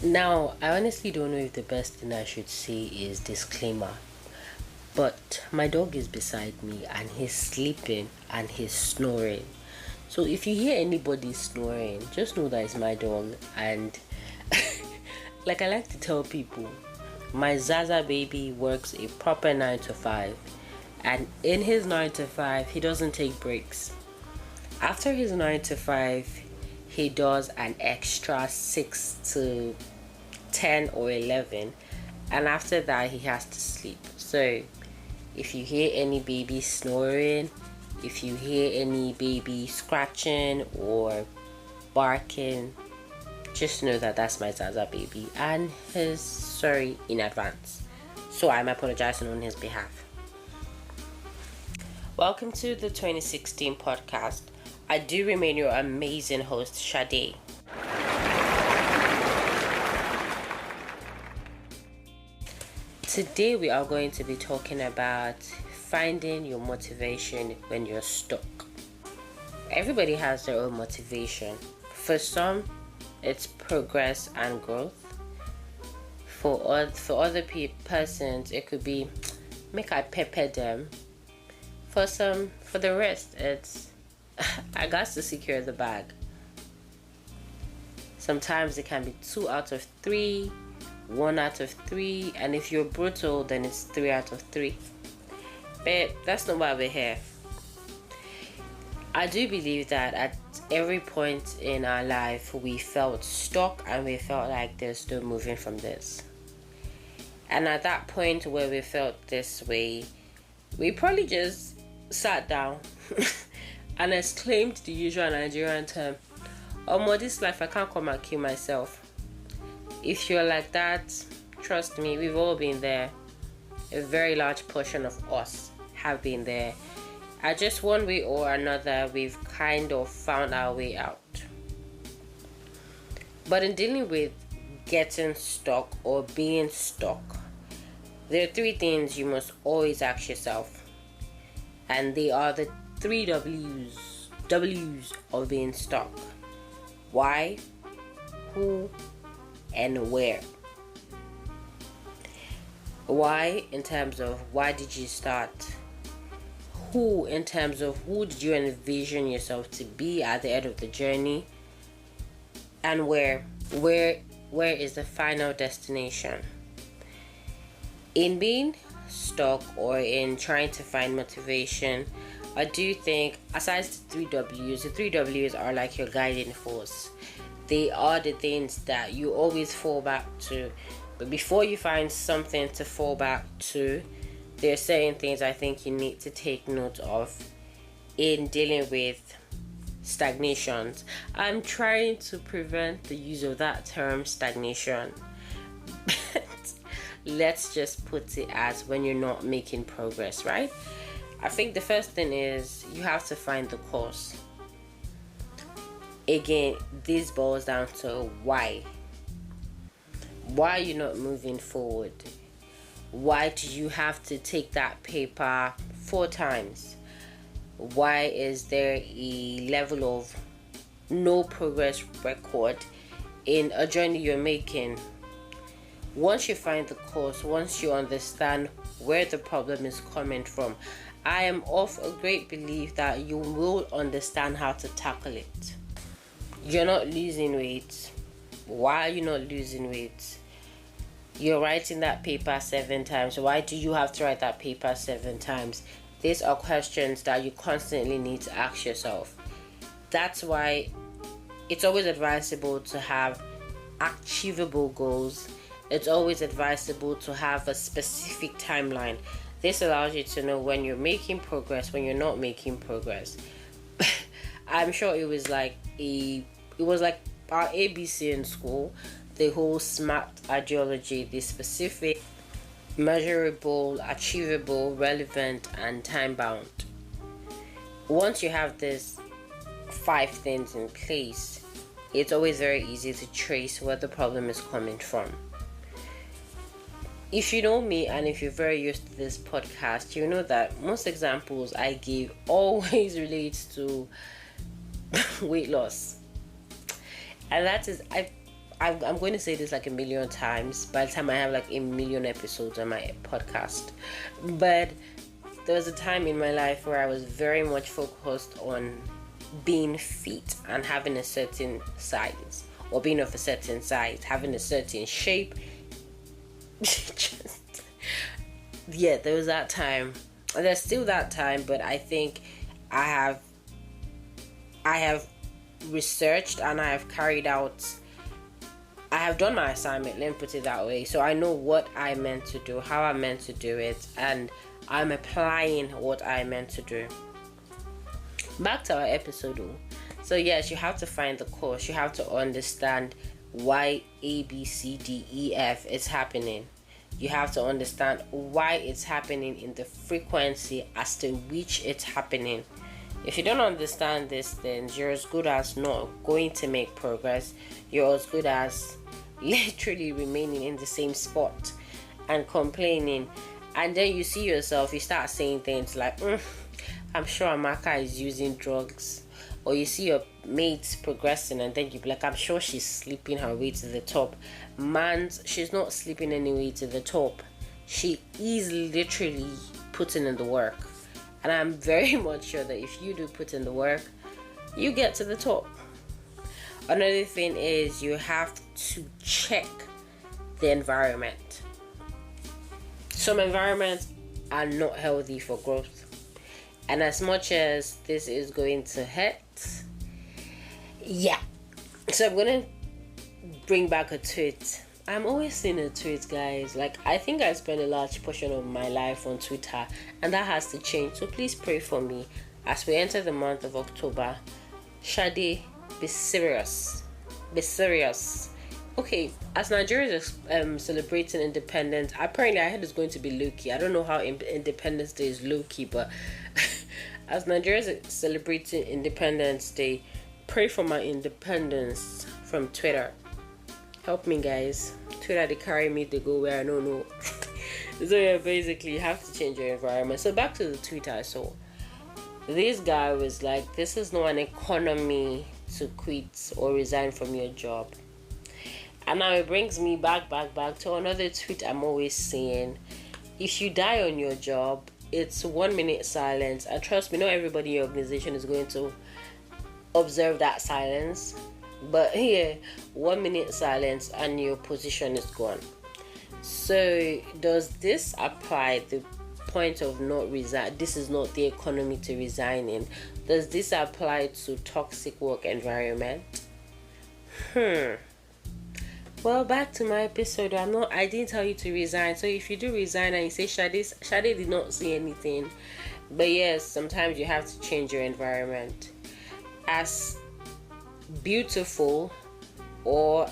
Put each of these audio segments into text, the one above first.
Now, I honestly don't know if the best thing I should say is disclaimer, but my dog is beside me and he's sleeping and he's snoring. So if you hear anybody snoring, just know that it's my dog. And like I like to tell people, my Zaza baby works a proper 9 to 5, and in his 9 to 5, he doesn't take breaks. After his 9 to 5, he does an extra 6 to 10 or 11, and after that, he has to sleep. So, if you hear any baby snoring, if you hear any baby scratching or barking, just know that that's my Zaza baby, and he's sorry in advance. So, I'm apologizing on his behalf. Welcome to the 2016 podcast. I do remain your amazing host, Sade. Today we are going to be talking about finding your motivation when you're stuck. Everybody has their own motivation. For some, it's progress and growth. For other persons, it could be make I pepper them. For the rest, it's I got to secure the bag. Sometimes it can be 2 out of 3, 1 out of 3, and if you're brutal, then it's 3 out of 3. But that's not why we're here. I do believe that at every point in our life, we felt stuck and we felt like there's no moving from this. And at that point where we felt this way, we probably just sat down and exclaimed the usual Nigerian term, "Omo, this life I can't come and kill myself." If you're like that, trust me, we've all been there. A very large portion of us have been there. At just one way or another, we've kind of found our way out. But in dealing with getting stuck or being stuck, there are 3 things you must always ask yourself. And they are the 3 W's of being stuck. Why, who, and where. Why in terms of why did you start? Who in terms of who did you envision yourself to be at the end of the journey? And where is the final destination? In being stuck or in trying to find motivation, I do think aside the 3 W's are like your guiding force. They are the things that you always fall back to. But before you find something to fall back to, there are certain things I think you need to take note of in dealing with stagnations. I'm trying to prevent the use of that term stagnation. Let's just put it as when you're not making progress, right? I think the first thing is you have to find the cause. Again, this boils down to why. Why are you not moving forward? Why do you have to take that paper 4 times? Why is there a level of no progress record in a journey you're making? Once you find the cause, once you understand where the problem is coming from, I am of a great belief that you will understand how to tackle it. You're not losing weight. Why are you not losing weight? You're writing that paper 7 times. Why do you have to write that paper 7 times? These are questions that you constantly need to ask yourself. That's why it's always advisable to have achievable goals. It's always advisable to have a specific timeline. This allows you to know when you're making progress, when you're not making progress. I'm sure it was like our ABC in school, the whole SMART ideology, the specific, measurable, achievable, relevant, and time bound. Once you have these 5 things in place, it's always very easy to trace where the problem is coming from. If you know me and if you're very used to this podcast, you know that most examples I give always relates to weight loss. And that is, I'm going to say this like a million times by the time I have like a million episodes on my podcast. But there was a time in my life where I was very much focused on being fit and having a certain size, or being of a certain size, having a certain shape. Yeah, there was that time. There's still that time, but I think I have researched and I have carried out. I have done my assignment, let me put it that way. So I know what I meant to do, how I meant to do it, and I'm applying what I meant to do. Back to our episode though. So yes, you have to find the cause. You have to understand why A, B, C, D, E, F is happening. You have to understand why it's happening in the frequency as to which it's happening. If you don't understand this, then you're as good as not going to make progress. You're as good as literally remaining in the same spot and complaining. And then you see yourself, you start saying things like, I'm sure Amaka is using drugs. Or you see your mates progressing and then you be like, I'm sure she's sleeping her way to the top. She's not sleeping any way to the top. She is literally putting in the work. And I'm very much sure that if you do put in the work, you get to the top. Another thing is you have to check the environment. Some environments are not healthy for growth. And as much as this is going to hurt, yeah. So I'm going to bring back a tweet. I'm always seeing a tweet, guys. Like, I think I spend a large portion of my life on Twitter, and that has to change. So please pray for me as we enter the month of October. Shade, be serious. Be serious. Okay, as Nigeria is celebrating independence, apparently I heard it's going to be low-key. I don't know how Independence Day is low-key, but as Nigeria is celebrating Independence Day, pray for my independence from Twitter. Help me, guys. Twitter, they carry me, they go where I don't know. So yeah, basically you have to change your environment. So back to the tweet I saw. This guy was like, this is not an economy to quit or resign from your job. And now it brings me back to another tweet I'm always saying. If you die on your job, it's 1 minute silence. And trust me, not everybody in your organization is going to observe that silence. But here, 1 minute silence and your position is gone. So does this apply the point of not resign? This is not the economy to resign in. Does this apply to toxic work environment? Well, back to my episode. I didn't tell you to resign. So if you do resign and you say Shade did not see anything. But yes, sometimes you have to change your environment. As beautiful or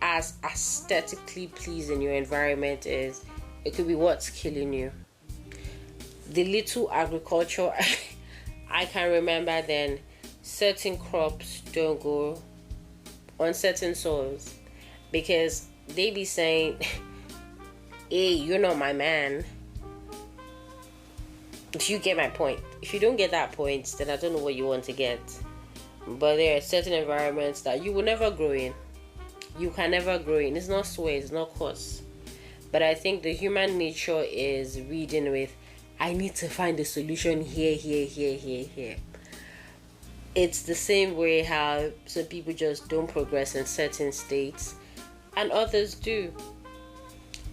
as aesthetically pleasing your environment is, it could be what's killing you. The little agriculture I can remember then, certain crops don't go on certain soils because they be saying, hey, you're not my man. If you get my point. If you don't get that point, then I don't know what you want to get. But there are certain environments that you will never grow in. You can never grow in. It's not sway, it's not cause. But I think the human nature is reading with, I need to find a solution here. It's the same way how some people just don't progress in certain states and others do.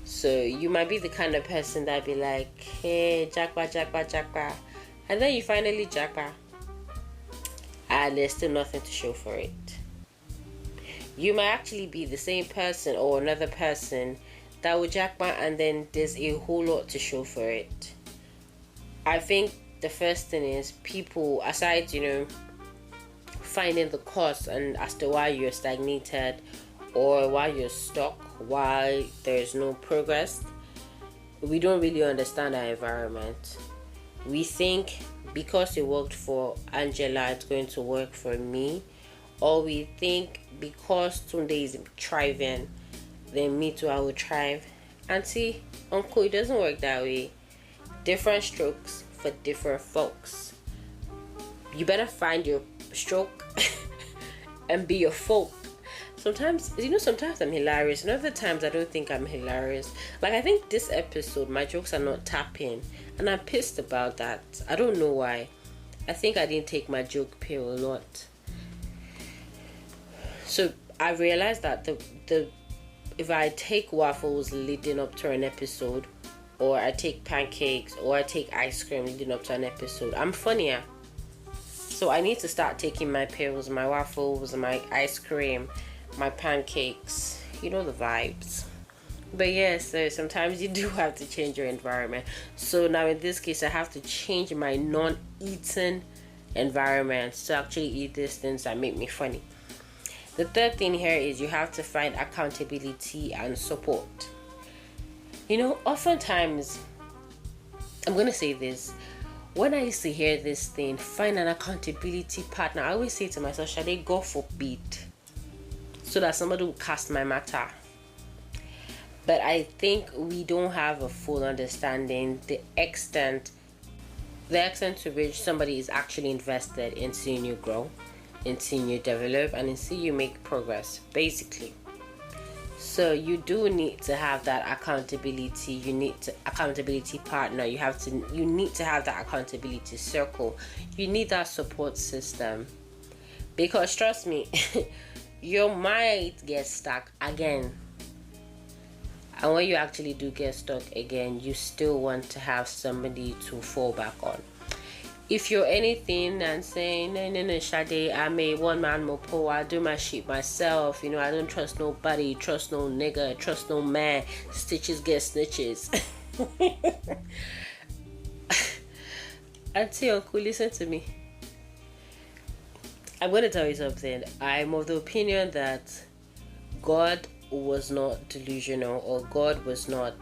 So you might be the kind of person that be like, hey, jackpot. And then you finally jackpot. And there's still nothing to show for it. You might actually be the same person or another person that will jackpot and then there's a whole lot to show for it. I think the first thing is people, aside, finding the cause and as to why you're stagnated or why you're stuck, why there's no progress, we don't really understand our environment. We think because it worked for Angela, it's going to work for me. Or we think because Tunde is thriving, then me too, I will thrive. Auntie, uncle, it doesn't work that way. Different strokes for different folks. You better find your stroke and be your folk. sometimes I'm hilarious, and other times I don't think I'm hilarious. Like, I think this episode, my jokes are not tapping, and I'm pissed about that. I don't know why. I think I didn't take my joke pill a lot. So I realized that the if I take waffles leading up to an episode, or I take pancakes, or I take ice cream leading up to an episode, I'm funnier. So I need to start taking my pills, my waffles, my ice cream, my pancakes. You know the vibes. But yes, so sometimes you do have to change your environment. So now in this case, I have to change my non-eating environment to actually eat these things that make me funny. The third thing here is you have to find accountability and support. Oftentimes, I'm going to say this. When I used to hear this thing, find an accountability partner, I always say to myself, should I go for beat? So that somebody will cast my matter. But I think we don't have a full understanding the extent to which somebody is actually invested in seeing you grow, in seeing you develop, and in seeing you make progress, basically. So you do need to have that accountability. You need to accountability partner. You need to have that accountability circle. You need that support system. Because trust me, you might get stuck again. And when you actually do get stuck again, you still want to have somebody to fall back on. If you're anything and saying, no, Sade, I'm a one-man mopo, I do my shit myself, I don't trust nobody, trust no nigga, trust no man, stitches get snitches. Auntie, uncle, listen to me. I'm going to tell you something. I'm of the opinion that God was not delusional, or God was not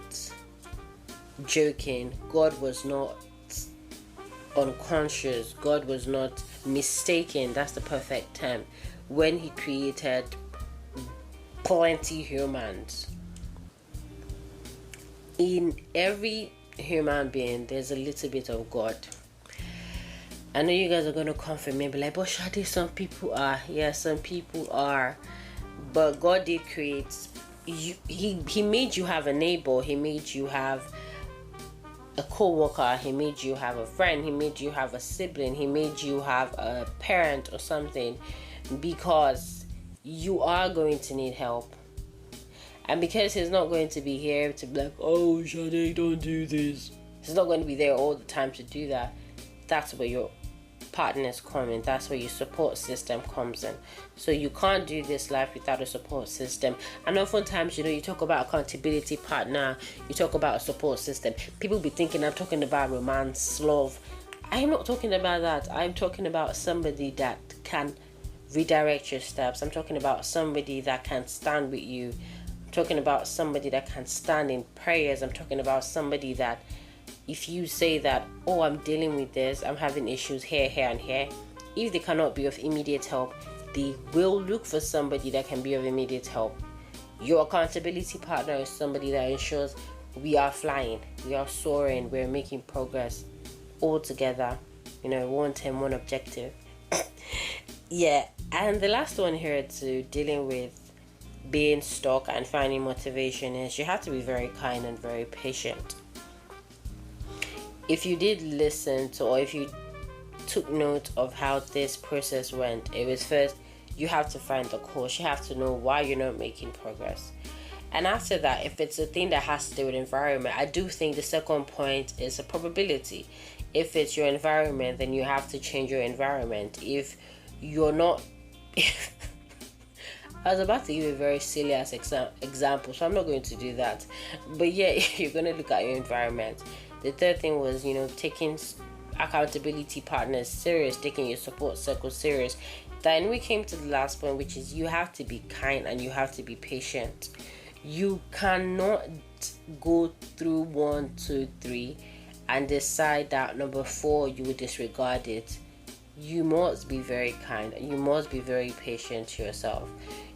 joking, God was not unconscious, God was not mistaken, that's the perfect term, when he created plenty humans. In every human being there's a little bit of God. I know you guys are going to come for me and be like, but Shadi, some people are. Yeah, some people are. But God did create you. He made you have a neighbor. He made you have a co-worker. He made you have a friend. He made you have a sibling. He made you have a parent or something, because you are going to need help. And because he's not going to be here to be like, oh, Shadi, don't do this. He's not going to be there all the time to do that. That's where your partners come in. That's where your support system comes in. So you can't do this life without a support system. And oftentimes, you talk about accountability partner, you talk about a support system. People be thinking I'm talking about romance, love. I'm not talking about that. I'm talking about somebody that can redirect your steps. I'm talking about somebody that can stand with you. I'm talking about somebody that can stand in prayers. I'm talking about somebody that, if you say that, oh, I'm dealing with this, I'm having issues here, and here, if they cannot be of immediate help, they will look for somebody that can be of immediate help. Your accountability partner is somebody that ensures we are flying, we are soaring, we're making progress all together. One team, one objective. Yeah, and the last one here to dealing with being stuck and finding motivation is you have to be very kind and very patient. If you did listen to, or if you took note of how this process went, it was first, you have to find the cause. You have to know why you're not making progress. And after that, if it's a thing that has to do with environment, I do think the second point is a probability. If it's your environment, then you have to change your environment. If you're not... I was about to give a very silly ass example, so I'm not going to do that. But yeah, you're going to look at your environment. The third thing was, taking accountability partners serious, taking your support circle serious. Then we came to the last point, which is you have to be kind and you have to be patient. You cannot go through 1, 2, 3 and decide that number 4 you will disregard it. You must be very kind. You must be very patient to yourself.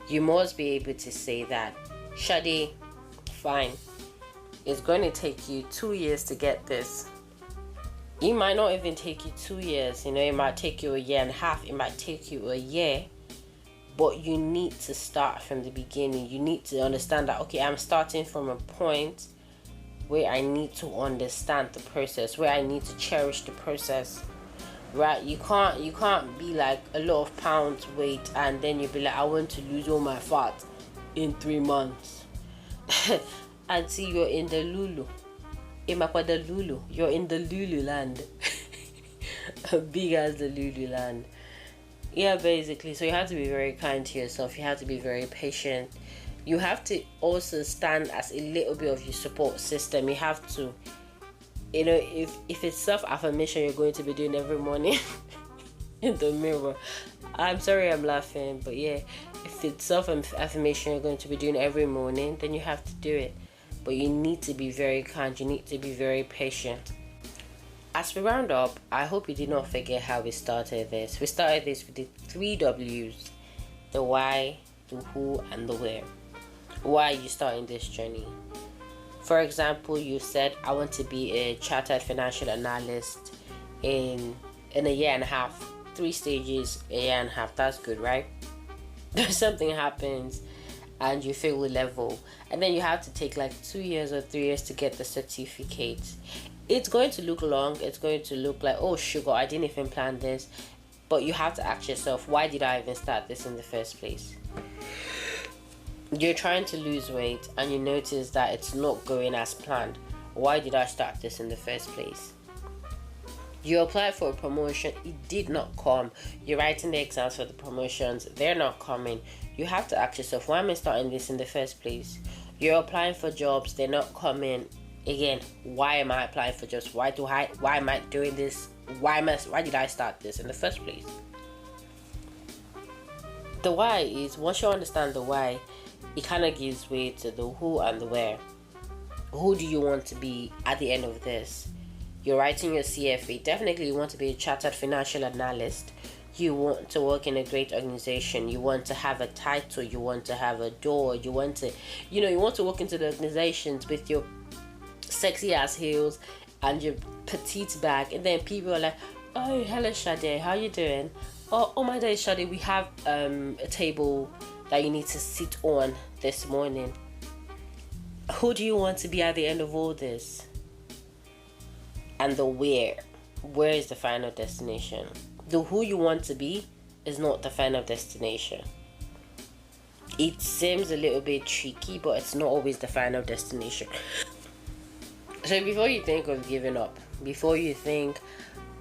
You must be able to say that, Shadi, fine, it's going to take you 2 years to get this. It might not even take you 2 years. It might take you a year and a half. It might take you a year. but you need to start from the beginning. You need to understand that, okay, I'm starting from a point where I need to understand the process, where I need to cherish the process, right? You can't be like a lot of pounds weight and then you'll be like, I want to lose all my fat in 3 months. And see, you're in the Lulu. You're in the Lulu land. Big as the Lulu land. Yeah, basically. So you have to be very kind to yourself. You have to be very patient. You have to also stand as a little bit of your support system. You have to, if it's self-affirmation you're going to be doing every morning in the mirror. I'm sorry I'm laughing, but yeah, if it's self-affirmation you're going to be doing every morning, then you have to do it. But you need to be very kind. You need to be very patient. As we round up, I hope you did not forget how we started this. We started this with the 3 W's: the why, the who, and the where. Why are you starting this journey? For example, you said, I want to be a chartered financial analyst in a year and a half. 3 stages, a year and a half. That's good, right? Something happens and you fail a level, and then you have to take like 2 years or 3 years to get the certificate. It's going to look long. It's going to look like, oh sugar, I didn't even plan this. But you have to ask yourself, why did I even start this in the first place? You're trying to lose weight and you notice that it's not going as planned. Why did I start this in the first place? You applied for a promotion, it did not come. You're writing the exams for the promotions, they're not coming. You have to ask yourself, why am I starting this in the first place? You're applying for jobs, they're not coming. Again, why am I applying for jobs? Why am I doing this? Why did I start this in the first place? The why is, once you understand the why, it kind of gives way to the who and the where. Who do you want to be at the end of this? You're writing your CFA. Definitely you want to be a chartered financial analyst. You want to work in a great organization. You want to have a title. You want to have a door. You want to walk into the organizations with your sexy ass heels and your petite bag, and then people are like, oh, hello Shade, how you doing? Oh my day, Shade, we have a table that you need to sit on this morning. Who do you want to be at the end of all this? And the where is the final destination. The who you want to be is not the final destination. It seems a little bit tricky, but it's not always the final destination. So before you think of giving up, before you think,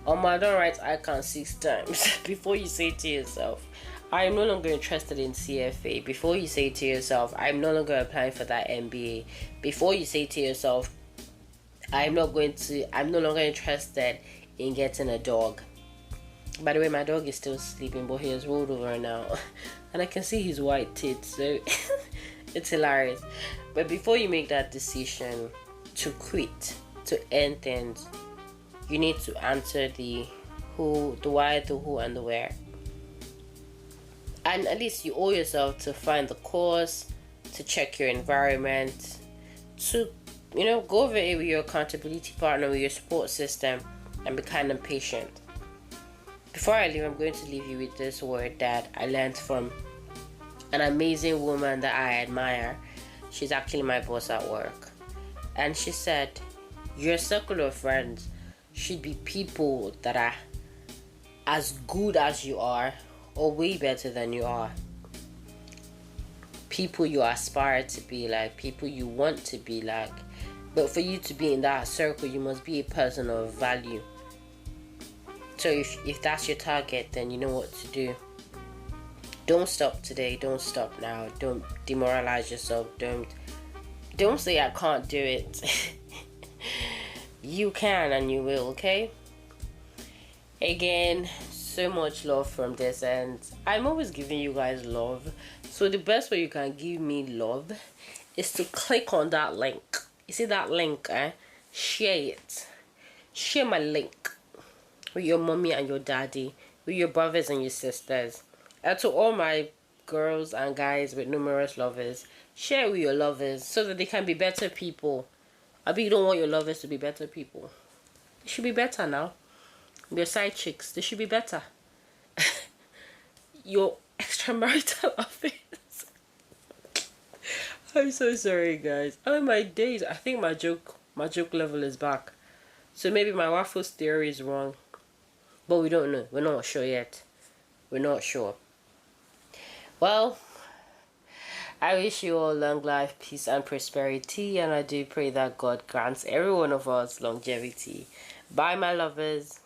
oh my, I don't write ICANN 6 times, before you say to yourself, I am no longer interested in CFA, before you say to yourself, I'm no longer applying for that MBA, before you say to yourself, I'm no longer interested in getting a dog. By the way, my dog is still sleeping, but he has rolled over now, and I can see his white teeth, so it's hilarious. But before you make that decision to quit, to end things, you need to answer the who, the why, the who, and the where. And at least you owe yourself to find the cause, to check your environment, to go over it with your accountability partner, with your support system, and be kind and patient. Before I leave, I'm going to leave you with this word that I learned from an amazing woman that I admire. She's actually my boss at work. And she said, your circle of friends should be people that are as good as you are or way better than you are. People you aspire to be like, people you want to be like. But for you to be in that circle, you must be a person of value. So if that's your target, then you know what to do. Don't stop today. Don't stop now. Don't demoralize yourself. Don't say I can't do it. You can and you will, okay? Again, so much love from this end. I'm always giving you guys love. So the best way you can give me love is to click on that link. You see that link, Share it. Share my link with your mommy and your daddy, with your brothers and your sisters. And to all my girls and guys with numerous lovers, share with your lovers so that they can be better people. I bet you don't want your lovers to be better people. They should be better now. Your side chicks, they should be better. Your extramarital affairs. I'm so sorry, guys. Oh my days! I think my joke level is back. So maybe my waffles theory is wrong, but we don't know. We're not sure yet. We're not sure. Well, I wish you all long life, peace, and prosperity, and I do pray that God grants every one of us longevity. Bye, my lovers.